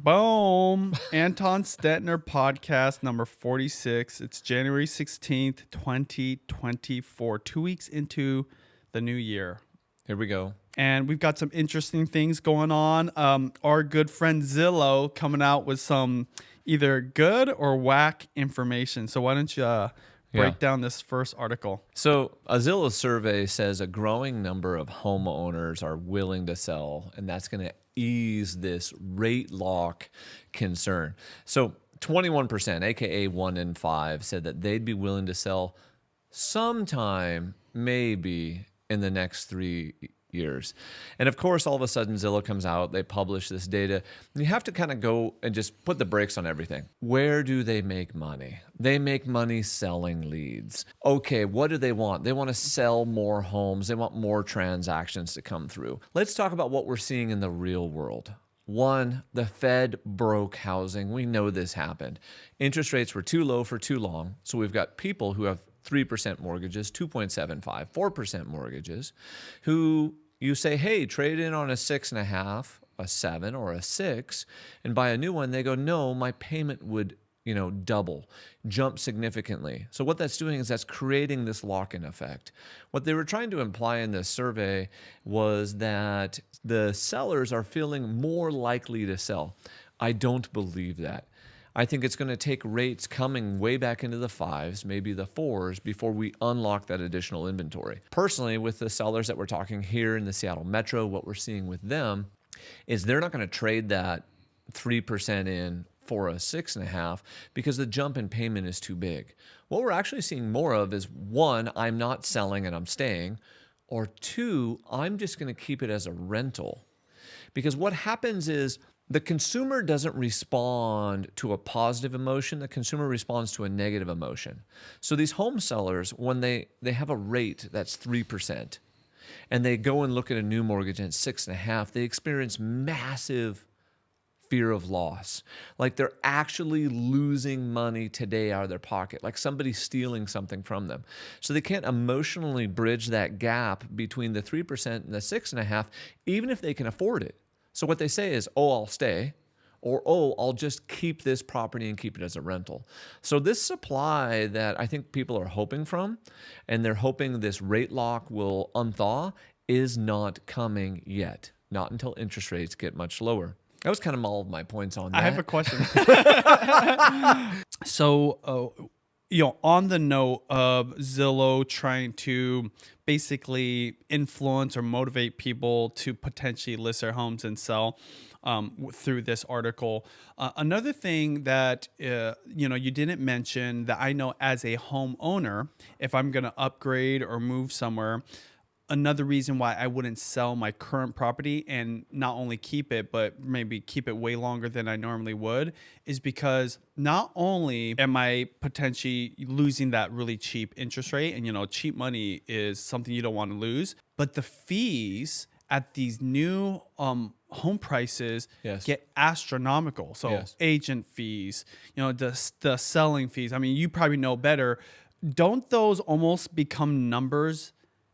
Boom. Anton Stetner podcast number 46. It's January 16th, 2024. 2 weeks into the new year. Here we go. And we've got some interesting things going on. Our good friend Zillow coming out with some either good or whack information. So why don't you break down this first article? So a Zillow survey says a growing number of homeowners are willing to sell, and that's going to ease this rate lock concern. So 21%, aka 1 in 5, said that they'd be willing to sell sometime, maybe in the next 3 years. And of course, all of a sudden, Zillow comes out, they publish this data. And you have to kind of go and just put the brakes on everything. Where do they make money? They make money selling leads. Okay, what do they want? They want to sell more homes. They want more transactions to come through. Let's talk about what we're seeing in the real world. One, the Fed broke housing. We know this happened. Interest rates were too low for too long. So we've got people who have 3% mortgages, 2.75, 4% mortgages, who you say, hey, trade in on a 6.5, a 7, or a 6, and buy a new one. They go, no, my payment would, double, jump significantly. So what that's doing is that's creating this lock-in effect. What they were trying to imply in this survey was that the sellers are feeling more likely to sell. I don't believe that. I think it's going to take rates coming way back into the 5s, maybe the 4s, before we unlock that additional inventory. Personally, with the sellers that we're talking here in the Seattle Metro, what we're seeing with them is they're not going to trade that 3% in for a 6.5 because the jump in payment is too big. What we're actually seeing more of is, 1, I'm not selling and I'm staying, or 2, I'm just going to keep it as a rental. Because what happens is, the consumer doesn't respond to a positive emotion. The consumer responds to a negative emotion. So these home sellers, when they have a rate that's 3%, and they go and look at a new mortgage and it's 6.5, they experience massive fear of loss. Like they're actually losing money today out of their pocket, like somebody's stealing something from them. So they can't emotionally bridge that gap between the 3% and the 6.5, even if they can afford it. So what they say is, oh, I'll stay, or oh, I'll just keep this property and keep it as a rental. So this supply that I think people are hoping from, and they're hoping this rate lock will unthaw, is not coming yet. Not until interest rates get much lower. That was kind of all of my points on that. I have a question. So, on the note of Zillow trying to basically influence or motivate people to potentially list their homes and sell through this article, another thing that you didn't mention that I know as a homeowner, if I'm going to upgrade or move somewhere, another reason why I wouldn't sell my current property and not only keep it, but maybe keep it way longer than I normally would, is because not only am I potentially losing that really cheap interest rate, and cheap money is something you don't want to lose, but the fees at these new home prices get astronomical. So agent fees, the selling fees. I mean, you probably know better. Don't those almost become numbers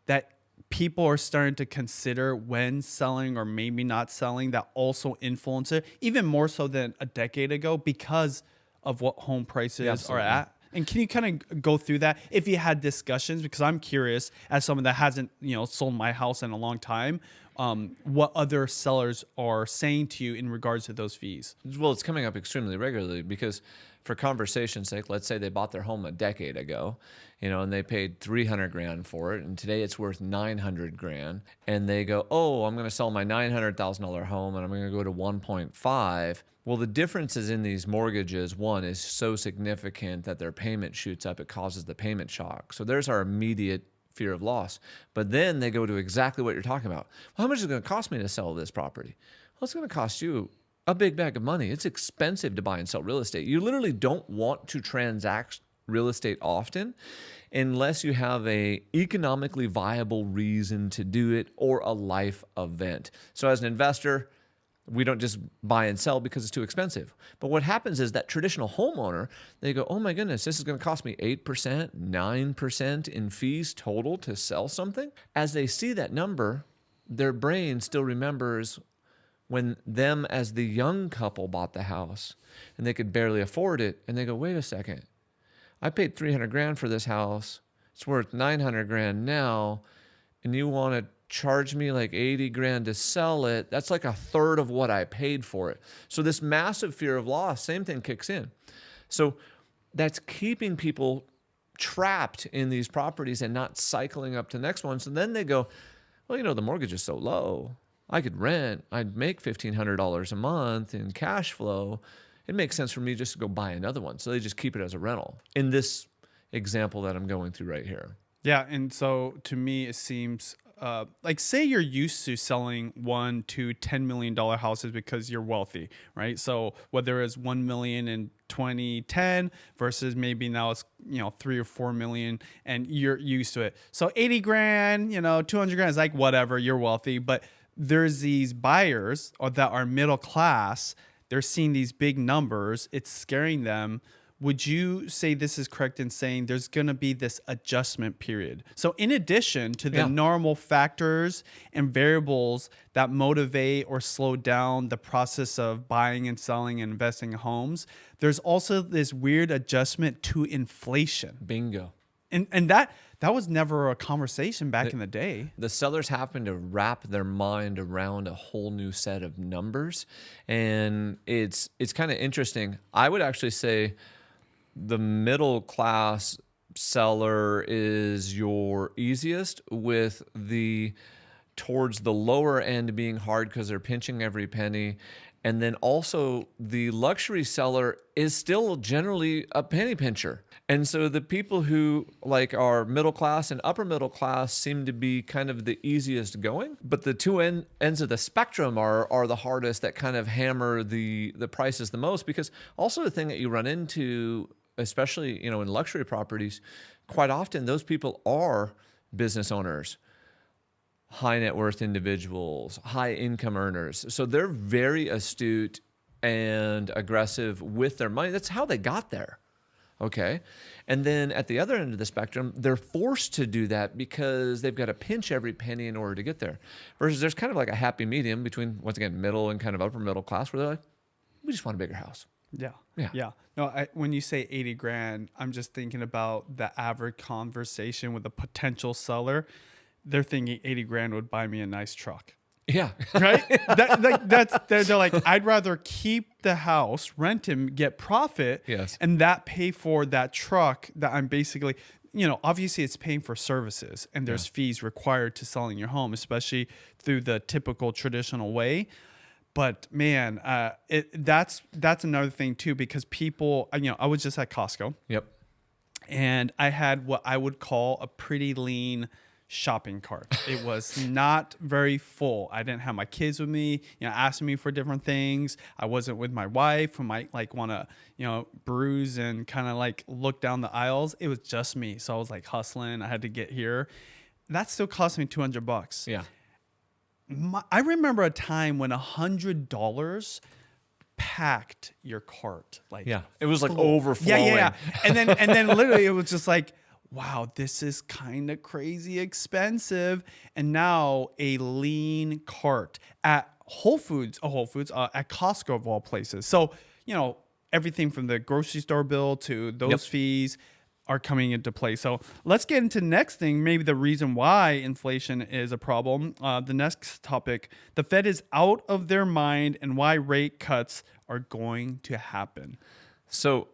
that people are starting to consider when selling or maybe not selling, that also influence it, even more so than a decade ago, because of what home prices are at? And can you kind of go through that if you had discussions? Because I'm curious, as someone that hasn't sold my house in a long time, what other sellers are saying to you in regards to those fees. Well, it's coming up extremely regularly because, for conversation's sake, let's say they bought their home a decade ago, and they paid $300,000 for it, and today it's worth $900,000, and they go, oh, I'm going to sell my $900,000 home, and I'm going to go to 1.5. Well, the differences in these mortgages, one, is so significant that their payment shoots up. It causes the payment shock. So there's our immediate fear of loss. But then they go to exactly what you're talking about. Well, how much is it going to cost me to sell this property? Well, it's going to cost you a big bag of money. It's expensive to buy and sell real estate. You literally don't want to transact real estate often unless you have a economically viable reason to do it or a life event. So as an investor, we don't just buy and sell because it's too expensive. But what happens is that traditional homeowner, they go, oh my goodness, this is going to cost me 8%, 9% in fees total to sell something. As they see that number, their brain still remembers, when them as the young couple bought the house and they could barely afford it, and they go, wait a second, I paid 300 grand for this house. It's worth 900 grand now. And you want to charge me like 80 grand to sell it. That's like a third of what I paid for it. So this massive fear of loss, same thing kicks in. So that's keeping people trapped in these properties and not cycling up to the next one. So then they go, well, the mortgage is so low. I could rent. I'd make $1,500 a month in cash flow. It makes sense for me just to go buy another one. So they just keep it as a rental in this example that I'm going through right here. Yeah. And so to me, it seems like, say you're used to selling $1 to $10 million houses because you're wealthy, right? So whether it's 1 million in 2010 versus maybe now it's 3 or 4 million, and you're used to it. So 80 grand, 200 grand is like whatever, you're wealthy. But there's these buyers that are middle class. They're seeing these big numbers. It's scaring them. Would you say this is correct in saying there's going to be this adjustment period? So in addition to the normal factors and variables that motivate or slow down the process of buying and selling and investing in homes, there's also this weird adjustment to inflation. Bingo. And that was never a conversation back in the day. The sellers happen to wrap their mind around a whole new set of numbers. And it's kind of interesting. I would actually say the middle class seller is your easiest, with the towards the lower end being hard because they're pinching every penny. And then also the luxury seller is still generally a penny pincher. And so the people who are middle class and upper middle class seem to be kind of the easiest going, but the two ends of the spectrum are the hardest, that kind of hammer the prices the most. Because also the thing that you run into, especially, in luxury properties, quite often those people are business owners, high net worth individuals, high income earners. So they're very astute and aggressive with their money. That's how they got there. Okay. And then at the other end of the spectrum, they're forced to do that because they've got to pinch every penny in order to get there. Versus there's kind of like a happy medium between, once again, middle and kind of upper middle class, where they're like, we just want a bigger house. Yeah. No, when you say 80 grand, I'm just thinking about the average conversation with a potential seller. They're thinking 80 grand would buy me a nice truck. Yeah. Right? They're like, I'd rather keep the house, rent him, get profit, Yes. and that pay for that truck that I'm basically, obviously it's paying for services, and there's fees required to selling your home, especially through the typical traditional way. But man, that's another thing too, because people, I was just at Costco. Yep. And I had what I would call a pretty lean shopping cart. It was not very full. I didn't have my kids with me, asking me for different things. I wasn't with my wife, who might want to, bruise and kind of look down the aisles. It was just me. So I was hustling. I had to get here. That still cost me $200. Yeah. I remember a time when $100 packed your cart. It was overflowing. Yeah. And then literally it was just wow, this is kind of crazy expensive. And now a lean cart at Whole Foods, at Costco of all places. So, everything from the grocery store bill to those fees are coming into play. So let's get into the next thing, maybe the reason why inflation is a problem. The next topic, the Fed is out of their mind and why rate cuts are going to happen. So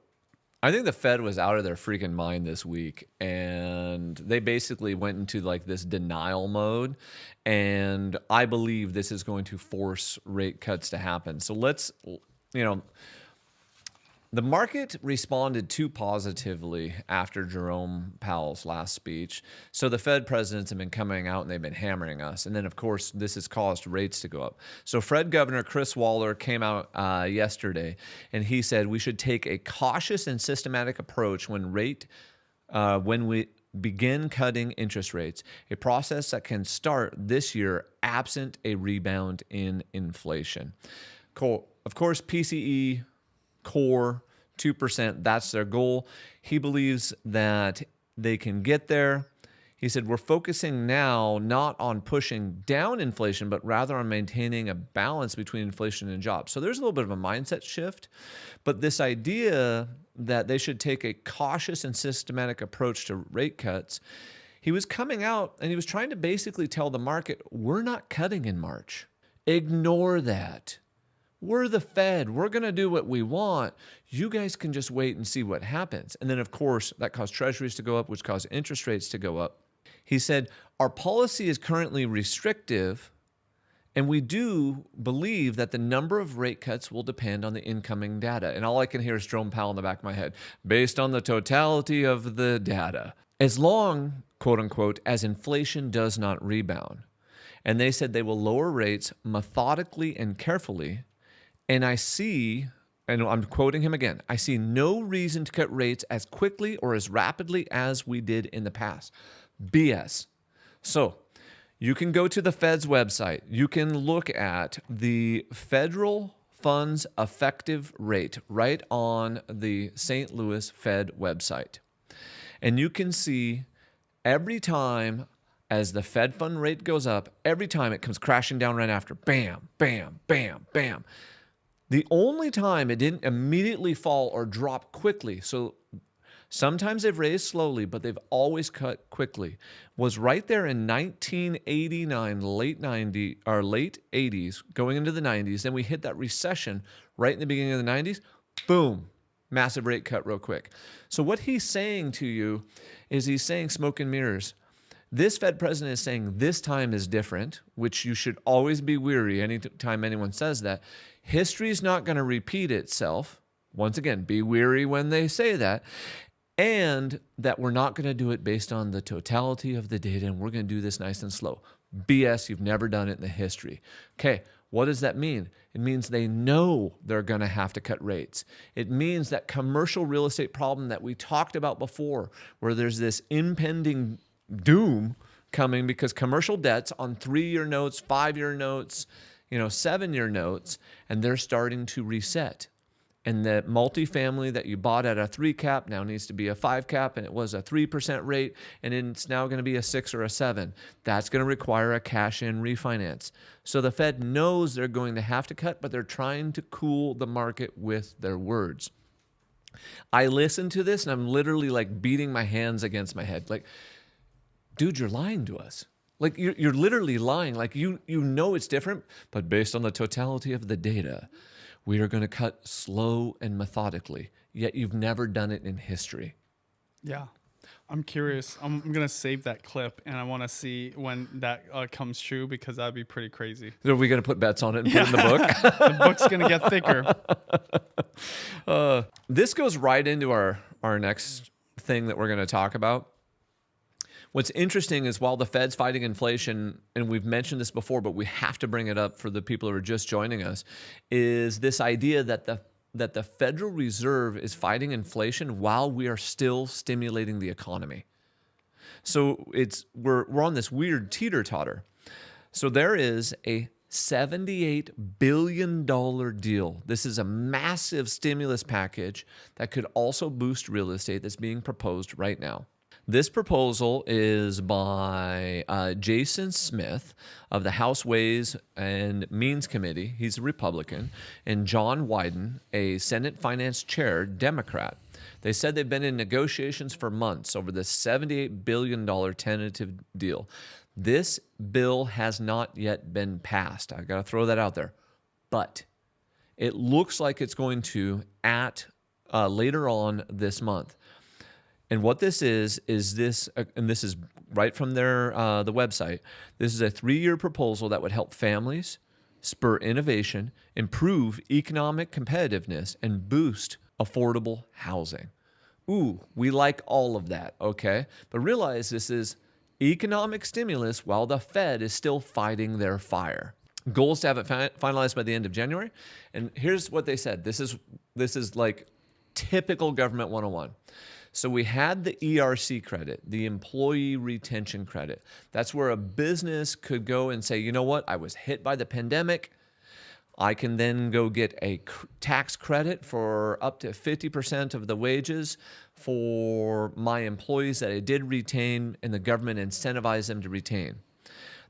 I think the Fed was out of their freaking mind this week, and they basically went into this denial mode. And I believe this is going to force rate cuts to happen. So let's, the market responded too positively after Jerome Powell's last speech. So the Fed presidents have been coming out and they've been hammering us. And then, of course, this has caused rates to go up. So Fed Governor Chris Waller came out yesterday, and he said we should take a cautious and systematic approach when we begin cutting interest rates, a process that can start this year absent a rebound in inflation. Cool. Of course, PCE core 2%, that's their goal. He believes that they can get there. He said, we're focusing now not on pushing down inflation, but rather on maintaining a balance between inflation and jobs. So there's a little bit of a mindset shift, but this idea that they should take a cautious and systematic approach to rate cuts, he was coming out and he was trying to basically tell the market, we're not cutting in March. Ignore that. We're the Fed. We're going to do what we want. You guys can just wait and see what happens. And then, of course, that caused treasuries to go up, which caused interest rates to go up. He said, our policy is currently restrictive, and we do believe that the number of rate cuts will depend on the incoming data. And all I can hear is Jerome Powell in the back of my head, based on the totality of the data. As long, quote unquote, as inflation does not rebound. And they said they will lower rates methodically and carefully. And I see, and I'm quoting him again, I see no reason to cut rates as quickly or as rapidly as we did in the past. BS. So you can go to the Fed's website. You can look at the federal funds effective rate right on the St. Louis Fed website. And you can see every time as the Fed fund rate goes up, every time it comes crashing down right after. Bam, bam, bam, bam. The only time it didn't immediately fall or drop quickly, so sometimes they've raised slowly, but they've always cut quickly, was right there in 1989, late 80s, going into the 90s. Then we hit that recession right in the beginning of the 90s. Boom, massive rate cut real quick. So what he's saying to you is he's saying smoke and mirrors. This Fed president is saying this time is different, which you should always be weary anytime anyone says that. History is not going to repeat itself. Once again, be weary when they say that. And that we're not going to do it based on the totality of the data, and we're going to do this nice and slow. BS, you've never done it in the history. Okay, what does that mean? It means they know they're going to have to cut rates. It means that commercial real estate problem that we talked about before, where there's this impending doom coming because commercial debts on 3-year notes, 5-year notes, 7-year notes, and they're starting to reset. And the multifamily that you bought at a 3 cap now needs to be a 5 cap, and it was a 3% rate, and it's now going to be a 6 or a 7. That's going to require a cash-in refinance. So the Fed knows they're going to have to cut, but they're trying to cool the market with their words. I listen to this, and I'm literally like beating my hands against my head. Like, dude, you're lying to us. Like, you're literally lying. Like, you know it's different, but based on the totality of the data, we are going to cut slow and methodically, yet you've never done it in history. Yeah. I'm curious. I'm going to save that clip, and I want to see when that comes true, because that'd be pretty crazy. So are we going to put bets on it and put it in the book? The book's going to get thicker. This goes right into our next thing that we're going to talk about. What's interesting is while the Fed's fighting inflation, and we've mentioned this before, but we have to bring it up for the people who are just joining us, is this idea that the Federal Reserve is fighting inflation while we are still stimulating the economy. So we're on this weird teeter-totter. So there is a $78 billion deal. This is a massive stimulus package that could also boost real estate that's being proposed right now. This proposal is by Jason Smith of the House Ways and Means Committee. He's a Republican. And John Wyden, a Senate Finance Chair, Democrat. They said they've been in negotiations for months over this $78 billion tentative deal. This bill has not yet been passed. I got to throw that out there. But it looks like it's going to later on this month. And what this is this, and this is right from their the website. This is a 3-year proposal that would help families, spur innovation, improve economic competitiveness, and boost affordable housing. Ooh, we like all of that, okay? But realize this is economic stimulus while the Fed is still fighting their fire. Goal is to have it finalized by the end of January. And here's what they said. This is like typical government 101. So we had the ERC credit, the employee retention credit. That's where a business could go and say, you know what, I was hit by the pandemic. I can then go get a tax credit for up to 50% of the wages for my employees that I did retain and the government incentivized them to retain.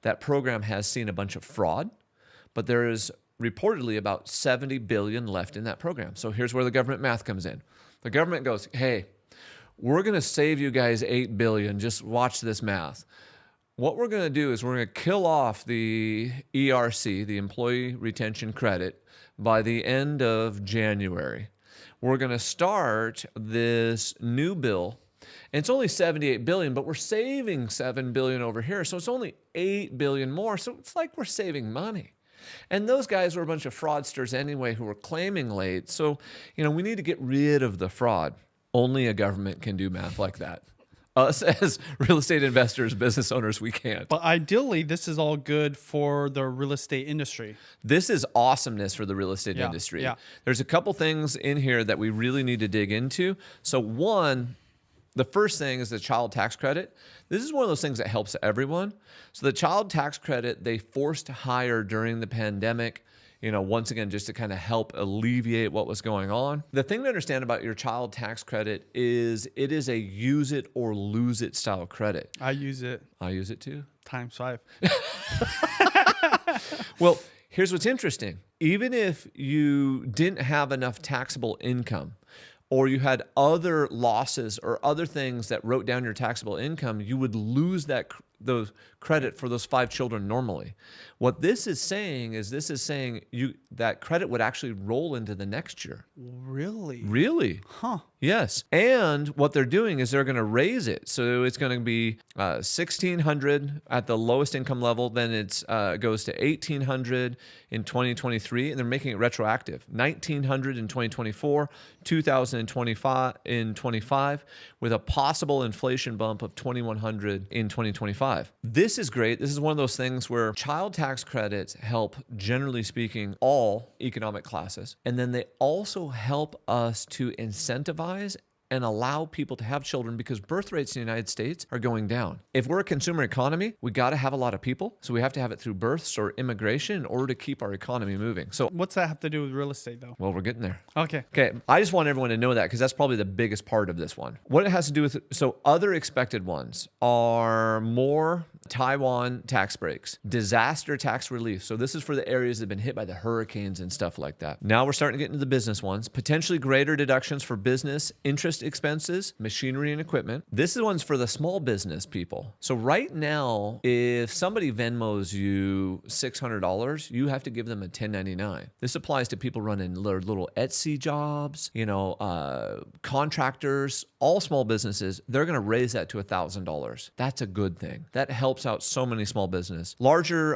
That program has seen a bunch of fraud, but there is reportedly about 70 billion left in that program. So here's where the government math comes in. The government goes, hey, we're going to save you guys 8 billion. Just watch this math. What we're going to do is we're going to kill off the ERC, the Employee Retention Credit, by the end of January. We're going to start this new bill, and it's only 78 billion, but we're saving 7 billion over here, so it's only 8 billion more. So it's like we're saving money. And those guys were a bunch of fraudsters anyway who were claiming late. So, we need to get rid of the fraud. Only a government can do math like that. Us as real estate investors, business owners, we can't. But ideally, this is all good for the real estate industry. This is awesomeness for the real estate industry. Yeah. There's a couple things in here that we really need to dig into. So one, the first thing is the child tax credit. This is one of those things that helps everyone. So the child tax credit, they forced hire during the pandemic, once again, just to kind of help alleviate what was going on. The thing to understand about your child tax credit is it is a use it or lose it style credit. I use it. I use it too. ×5. Well, here's what's interesting. Even if you didn't have enough taxable income, or you had other losses or other things that wrote down your taxable income, you would lose those credit for those 5 children normally. What this is saying is that credit would actually roll into the next year. Really? Really? Huh. Yes. And what they're doing is they're going to raise it. So it's going to be $1,600 at the lowest income level. Then it goes to $1,800 in 2023, and they're making it retroactive. $1,900 in 2024, $2,025 in 25, with a possible inflation bump of $2,100 in 2025. This is great. This is one of those things where child tax credits help, generally speaking, all economic classes. And then they also help us to incentivize and allow people to have children, because birth rates in the United States are going down. If we're a consumer economy, we got to have a lot of people. So we have to have it through births or immigration in order to keep our economy moving. So what's that have to do with real estate, though? Well, we're getting there. Okay. Okay. I just want everyone to know that, because that's probably the biggest part of this one. What it has to do with, so other expected ones are more Taiwan tax breaks, disaster tax relief. So this is for the areas that have been hit by the hurricanes and stuff like that. Now we're starting to get into the business ones, potentially greater deductions for business interest expenses, machinery and equipment. This is one's for the small business people. So right now, if somebody Venmos you $600, you have to give them a 1099. This applies to people running their little Etsy jobs, contractors, all small businesses. They're going to raise that to $1,000. That's a good thing. That helps out so many small business. Larger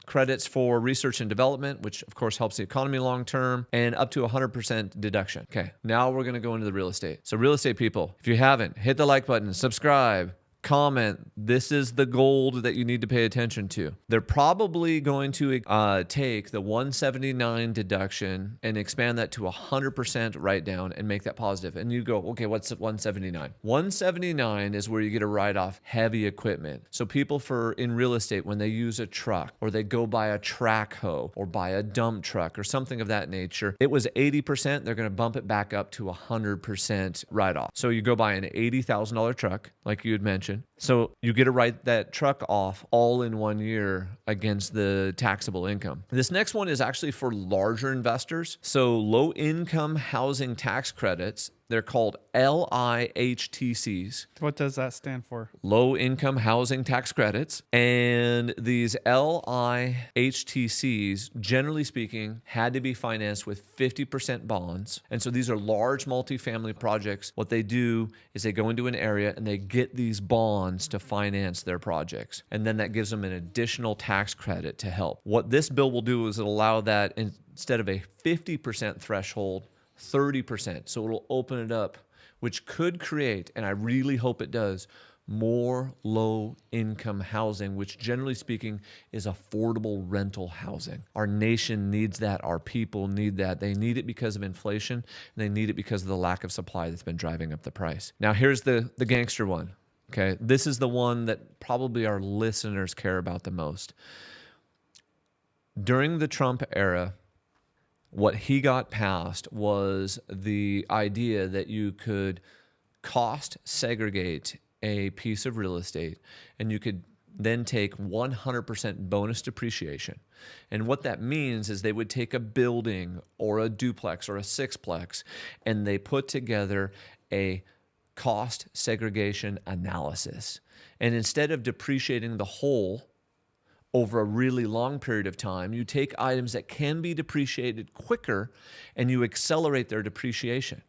credits for research and development, which of course helps the economy long term, and up to 100% deduction. Okay, now we're going to go into the real estate. So real estate people, if you haven't, hit the like button, subscribe, comment. This is the gold that you need to pay attention to. They're probably going to take the 179 deduction and expand that to 100% write down and make that positive. And you go, okay, what's 179? 179 is where you get to write off heavy equipment. So people in real estate, when they use a truck or they go buy a track hoe or buy a dump truck or something of that nature, it was 80%. They're going to bump it back up to 100% write off. So you go buy an $80,000 truck, like you had mentioned. So you get to write that truck off all in 1 year against the taxable income. This next one is actually for larger investors. So low income housing tax credits. They're called LIHTCs. What does that stand for? Low income housing tax credits. And these LIHTCs, generally speaking, had to be financed with 50% bonds. And so these are large multifamily projects. What they do is they go into an area and they get these bonds to finance their projects. And then that gives them an additional tax credit to help. What this bill will do is it'll allow that, instead of a 50% threshold, 30%. So it'll open it up, which could create, and I really hope it does, more low-income housing, which generally speaking is affordable rental housing. Our nation needs that. Our people need that. They need it because of inflation, and they need it because of the lack of supply that's been driving up the price. Now, here's the gangster one. Okay, this is the one that probably our listeners care about the most. During the Trump era, What he got past was the idea that you could cost segregate a piece of real estate, and you could then take 100% bonus depreciation. And what that means is they would take a building or a duplex or a sixplex, and they put together a cost segregation analysis. And instead of depreciating the whole over a really long period of time, you take items that can be depreciated quicker and you accelerate their depreciation.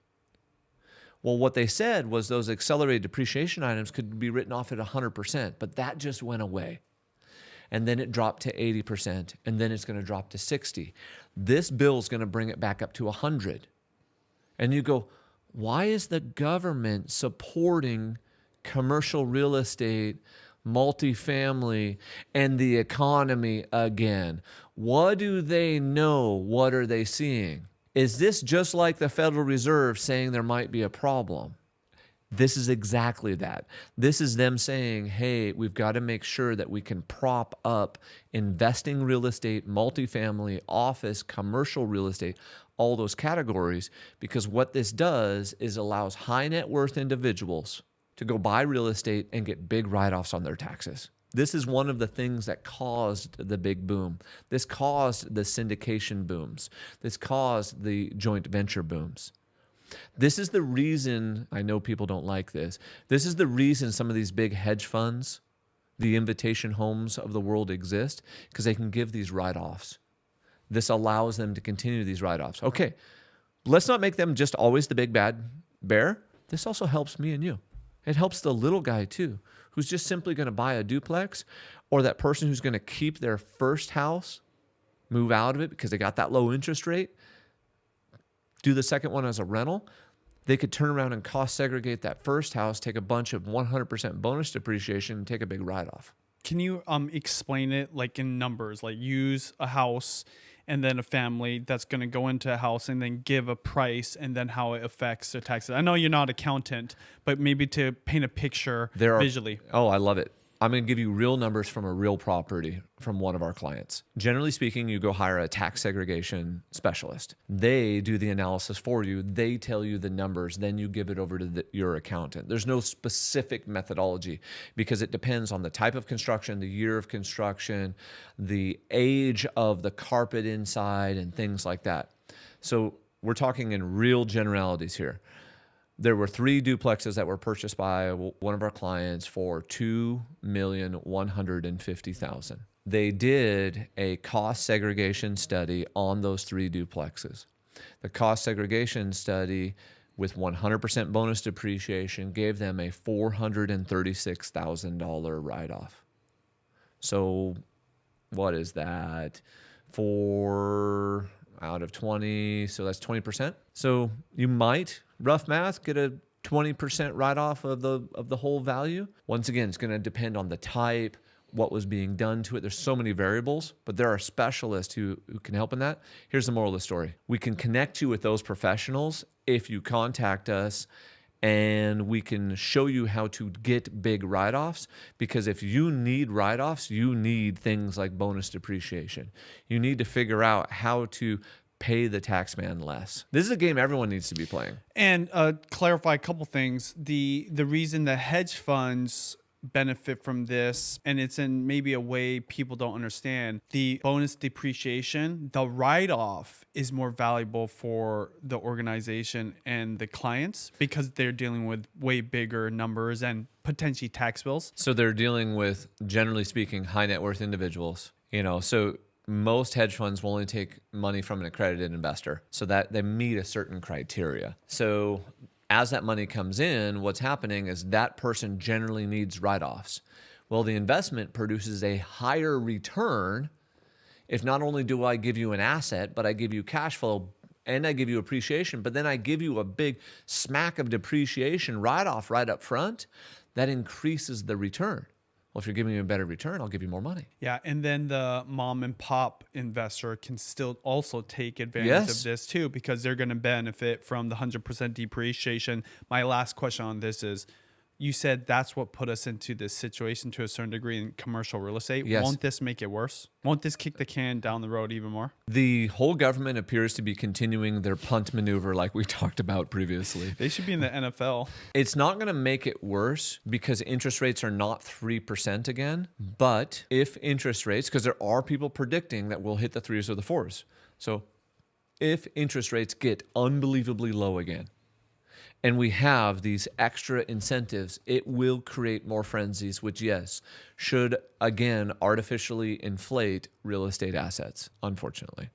Well, what they said was those accelerated depreciation items could be written off at 100%, but that just went away. And then it dropped to 80%, and then it's going to drop to 60. This bill is going to bring it back up to 100. And you go, why is the government supporting commercial real estate, multifamily, and the economy again? What do they know? What are they seeing? Is this just like the Federal Reserve saying there might be a problem? This is exactly that. This is them saying, hey, we've got to make sure that we can prop up investing real estate, multifamily, office, commercial real estate, all those categories, because what this does is allows high net worth individuals to go buy real estate and get big write-offs on their taxes. This is one of the things that caused the big boom. This caused the syndication booms. This caused the joint venture booms. This is the reason, I know people don't like this, this is the reason some of these big hedge funds, the invitation homes of the world exist, because they can give these write-offs. This allows them to continue these write-offs. Okay, let's not make them just always the big bad bear. This also helps me and you. It helps the little guy too, who's just simply going to buy a duplex, or that person who's going to keep their first house, move out of it because they got that low interest rate, do the second one as a rental. They could turn around and cost segregate that first house, take a bunch of 100% bonus depreciation, and take a big write-off. Can you explain it like in numbers, like use a house and then a family that's going to go into a house and then give a price and then how it affects the taxes? I know you're not an accountant, but maybe to paint a picture visually. Oh, I love it. I'm going to give you real numbers from a real property from one of our clients. Generally speaking, you go hire a tax segregation specialist. They do the analysis for you. They tell you the numbers. Then you give it over to your accountant. There's no specific methodology because it depends on the type of construction, the year of construction, the age of the carpet inside, and things like that. So we're talking in real generalities here. There were 3 duplexes that were purchased by one of our clients for $2,150,000. They did a cost segregation study on those 3 duplexes. The cost segregation study with 100% bonus depreciation gave them a $436,000 write-off. So what is that? 4 out of 20, so that's 20%. So you might, rough math, get a 20% write-off of the whole value. Once again, it's going to depend on the type, what was being done to it. There's so many variables, but there are specialists who can help in that. Here's the moral of the story. We can connect you with those professionals if you contact us, and we can show you how to get big write-offs, because if you need write-offs, you need things like bonus depreciation. You need to figure out how to pay the tax man less. This is a game everyone needs to be playing. And clarify a couple things. The reason the hedge funds benefit from this, and it's in maybe a way people don't understand, the bonus depreciation, the write-off is more valuable for the organization and the clients because they're dealing with way bigger numbers and potentially tax bills. So they're dealing with, generally speaking, high net worth individuals. So most hedge funds will only take money from an accredited investor so that they meet a certain criteria. So as that money comes in, what's happening is that person generally needs write-offs. Well, the investment produces a higher return if not only do I give you an asset, but I give you cash flow and I give you appreciation, but then I give you a big smack of depreciation write-off right up front. That increases the return. Well, if you're giving me a better return, I'll give you more money. Yeah, and then the mom and pop investor can still also take advantage of this too, because they're going to benefit from the 100% depreciation. My last question on this is, you said that's what put us into this situation to a certain degree in commercial real estate. Yes. Won't this make it worse? Won't this kick the can down the road even more? The whole government appears to be continuing their punt maneuver like we talked about previously. They should be in the NFL. It's not going to make it worse because interest rates are not 3% again. But if interest rates, because there are people predicting that we'll hit the 3s or the 4s. So if interest rates get unbelievably low again, and we have these extra incentives, it will create more frenzies, which, yes, should, again, artificially inflate real estate assets, unfortunately.